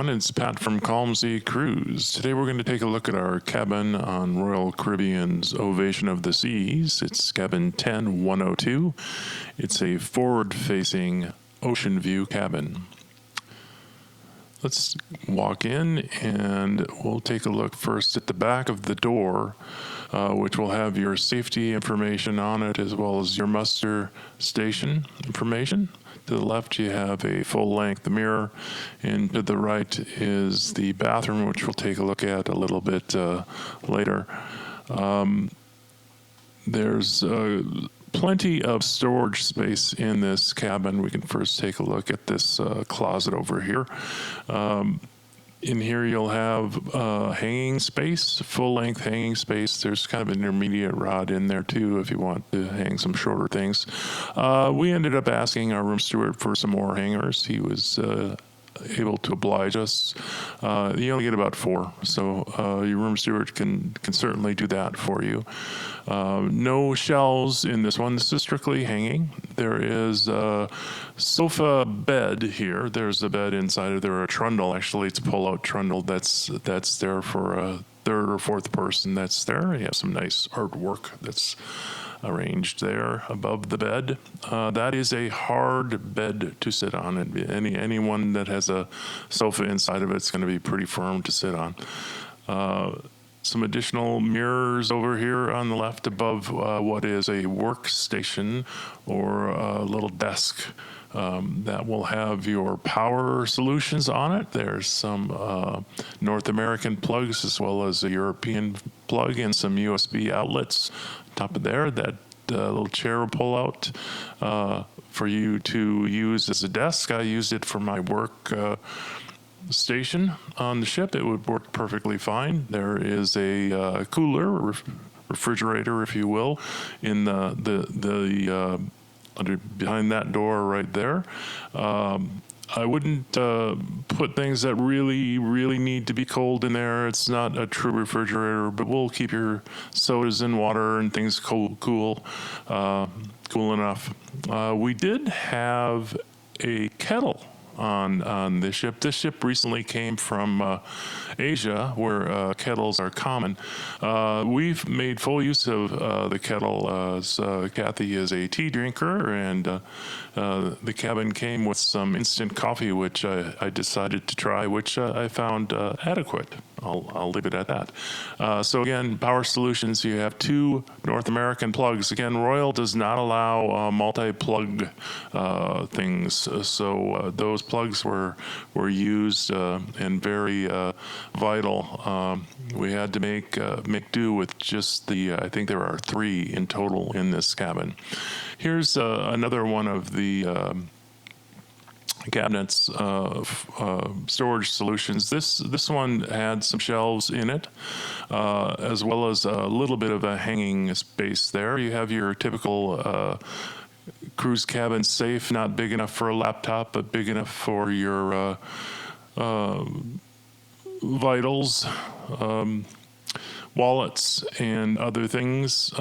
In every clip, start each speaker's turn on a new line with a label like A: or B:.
A: everyone. It's Pat from Calm Sea Cruise. Today we're going to take a look at our cabin on Royal Caribbean's Ovation of the Seas. It's cabin 10102. It's a forward-facing ocean view cabin. Let's walk in and we'll take a look first at the back of the door, which will have your safety information on it as well as your muster station information. To the left, you have a full-length mirror, and to the right is the bathroom, which we'll take a look at a little bit later. There's plenty of storage space in this cabin. We can first take a look at this closet over here. In here you'll have hanging space, full-length hanging space. There's kind of an intermediate rod in there too if you want to hang some shorter things. We ended up asking our room steward for some more hangers. He was able to oblige us. You only get about 4, so your room steward can certainly do that for you. No shelves in this one. This is strictly hanging. There is a sofa bed here. There's a bed inside of there, a trundle. Actually, it's a pull-out trundle that's there for a third or fourth person that's there. You have some nice artwork that's arranged there above the bed. That is a hard bed to sit on. Anyone that has a sofa inside of it's going to be pretty firm to sit on. Some additional mirrors over here on the left above what is a workstation or a little desk that will have your power solutions on it. There's some North American plugs as well as a European plug and some USB outlets. Top of there, that little chair will pull out for you to use as a desk. I used it for my work station on the ship. It would work perfectly fine. There is a cooler, refrigerator, if you will, in the behind that door right there. I wouldn't put things that really need to be cold in there. It's not a true refrigerator, but we'll keep your sodas and water and things cool enough. We did have a kettle on this ship. This ship recently came from Asia, where kettles are common. We've made full use of the kettle, as Kathy is a tea drinker, and the cabin came with some instant coffee, which I decided to try, which I found adequate. I'll leave it at that. So again, power solutions, you have 2 North American plugs. Again, Royal does not allow multi-plug things, so those plugs were used and very vital. We had to make do with just the, I think there are 3 in total in this cabin. Here's another one of the cabinets storage solutions. This one had some shelves in it, as well as a little bit of a hanging space there. You have your typical cruise cabin safe, not big enough for a laptop, but big enough for your vitals, wallets, and other things.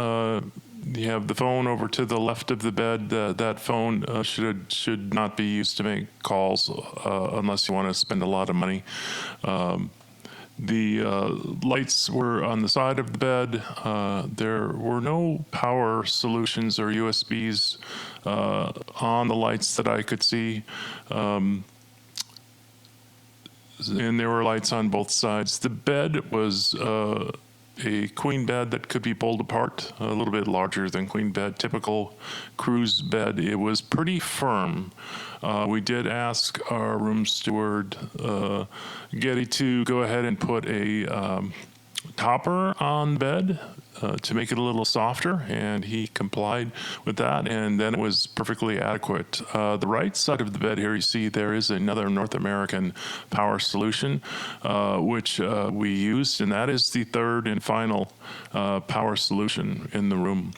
A: You have the phone over to the left of the bed. That phone should not be used to make calls unless you want to spend a lot of money. The lights were on the side of the bed. There were no power solutions or USBs on the lights that I could see. And there were lights on both sides. The bed was a queen bed that could be pulled apart, a little bit larger than queen bed, typical cruise bed. It was pretty firm. We did ask our room steward, Getty, to go ahead and put a topper on the bed to make it a little softer, and he complied with that, and then it was perfectly adequate. The right side of the bed here, you see there is another North American power solution, which we used, and that is the third and final power solution in the room.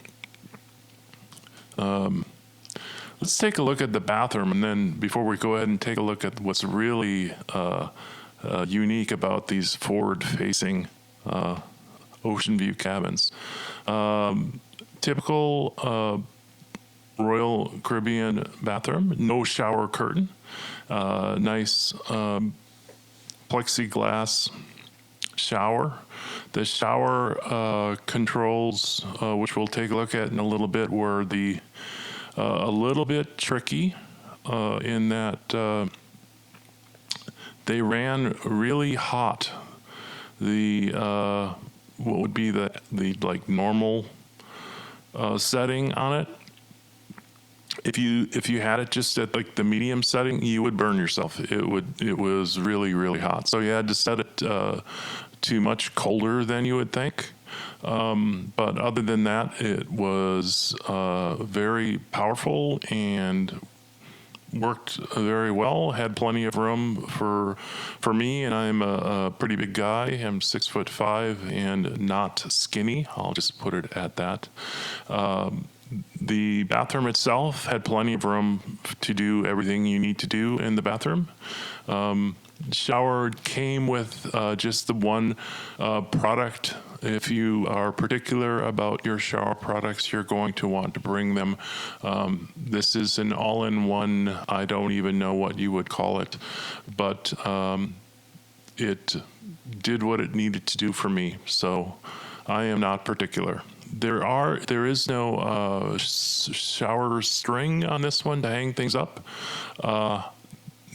A: Let's take a look at the bathroom, and then before we go ahead and take a look at what's really unique about these forward-facing ocean view cabins. Typical Royal Caribbean bathroom, no shower curtain, nice plexiglass shower. The shower controls, which we'll take a look at in a little bit, were a little bit tricky in that they ran really hot. What would be the like normal setting on it. If you had it just at like the medium setting, you would burn yourself. It was really, really hot. So you had to set it to much colder than you would think. But other than that, it was very powerful and worked very well. Had plenty of room for me, and I'm a pretty big guy. I'm 6'5" and not skinny. I'll just put it at that. The bathroom itself had plenty of room to do everything you need to do in the bathroom. Shower came with just the one product. If you are particular about your shower products, you're going to want to bring them. This is an all-in-one, I don't even know what you would call it, but it did what it needed to do for me, so I am not particular. There is no shower string on this one to hang things up.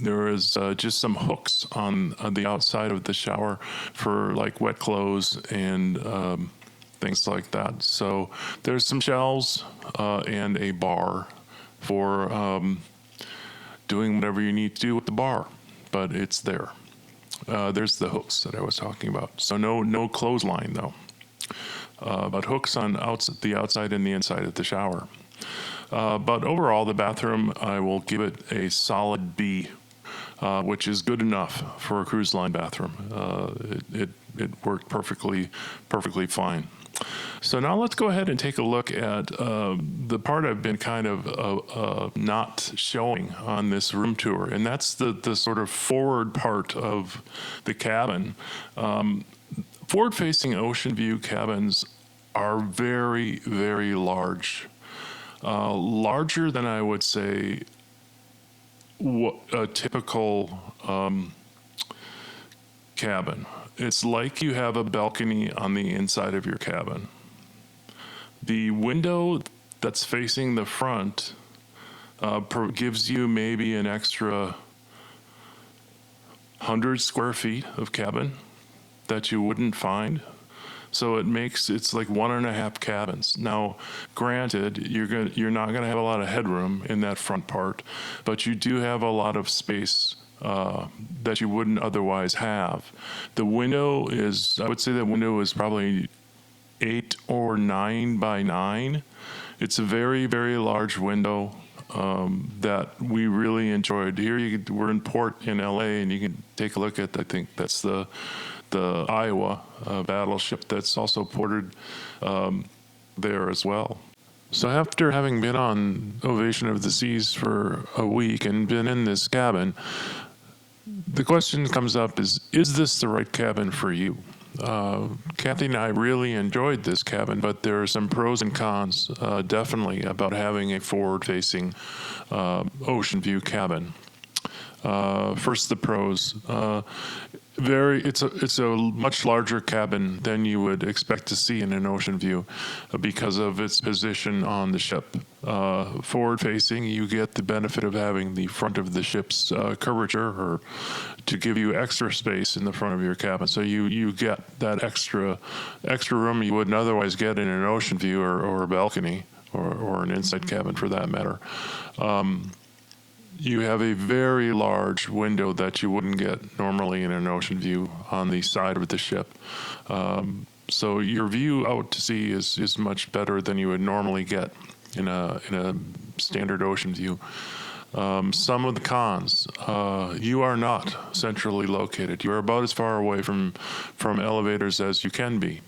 A: There is just some hooks on the outside of the shower for like wet clothes and things like that. So there's some shelves and a bar for doing whatever you need to do with the bar, but it's there. There's the hooks that I was talking about. So no clothesline though, but hooks on the outside and the inside of the shower. But overall, the bathroom, I will give it a solid B. Which is good enough for a cruise line bathroom. It worked perfectly fine. So now let's go ahead and take a look at the part I've been kind of not showing on this room tour, and that's the sort of forward part of the cabin. Forward-facing ocean view cabins are very, very large, larger than I would say a typical cabin. It's like you have a balcony on the inside of your cabin. The window that's facing the front gives you maybe an extra 100 square feet of cabin that you wouldn't find. So it's like 1.5 cabins. Now, granted, you're not gonna have a lot of headroom in that front part, but you do have a lot of space that you wouldn't otherwise have. The window I would say that window is probably 8 or 9 by 9. It's a very, very large window that we really enjoyed. Here we're in port in LA, and you can take a look at, I think that's the Iowa battleship that's also ported there as well. So after having been on Ovation of the Seas for a week and been in this cabin, the question comes up is this the right cabin for you? Kathy and I really enjoyed this cabin, but there are some pros and cons definitely about having a forward-facing ocean view cabin. First, the pros. It's a much larger cabin than you would expect to see in an ocean view because of its position on the ship. Forward facing, you get the benefit of having the front of the ship's curvature or to give you extra space in the front of your cabin. So you get that extra room you wouldn't otherwise get in an ocean view or a balcony or an inside cabin for that matter. You have a very large window that you wouldn't get normally in an ocean view on the side of the ship. So your view out to sea is much better than you would normally get in a standard ocean view. Some of the cons, you are not centrally located. You're about as far away from elevators as you can be.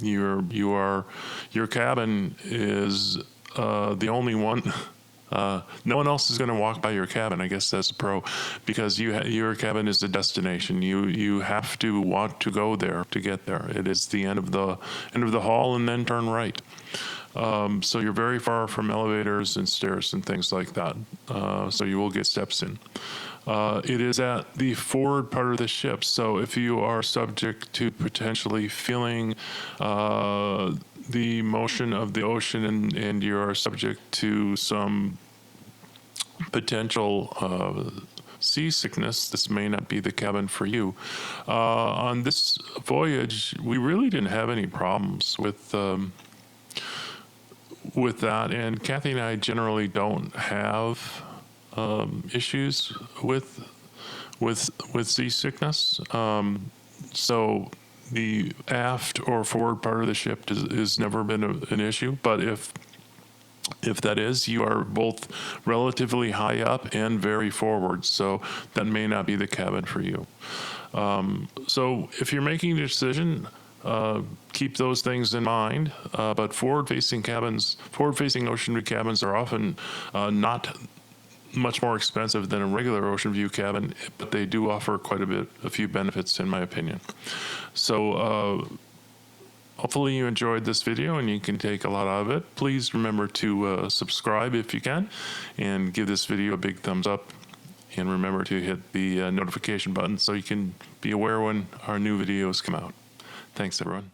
A: Your cabin is the only one. No one else is going to walk by your cabin. I guess that's a pro, because your cabin is the destination. You have to want to go there to get there. It is the end of the hall and then turn right. So you're very far from elevators and stairs and things like that. So you will get steps in. It is at the forward part of the ship. So if you are subject to potentially feeling the motion of the ocean and you are subject to some potential seasickness, this may not be the cabin for you. On this voyage, we really didn't have any problems with that, and Kathy and I generally don't have issues with seasickness. So the aft or forward part of the ship has never been an issue. But if that is, you are both relatively high up and very forward, so that may not be the cabin for you. So if you're making a decision, keep those things in mind. But forward-facing ocean view cabins are often not much more expensive than a regular ocean view cabin, but they do offer quite a few benefits, in my opinion. So hopefully you enjoyed this video and you can take a lot out of it. Please remember to subscribe if you can, and give this video a big thumbs up. And remember to hit the notification button so you can be aware when our new videos come out. Thanks, everyone.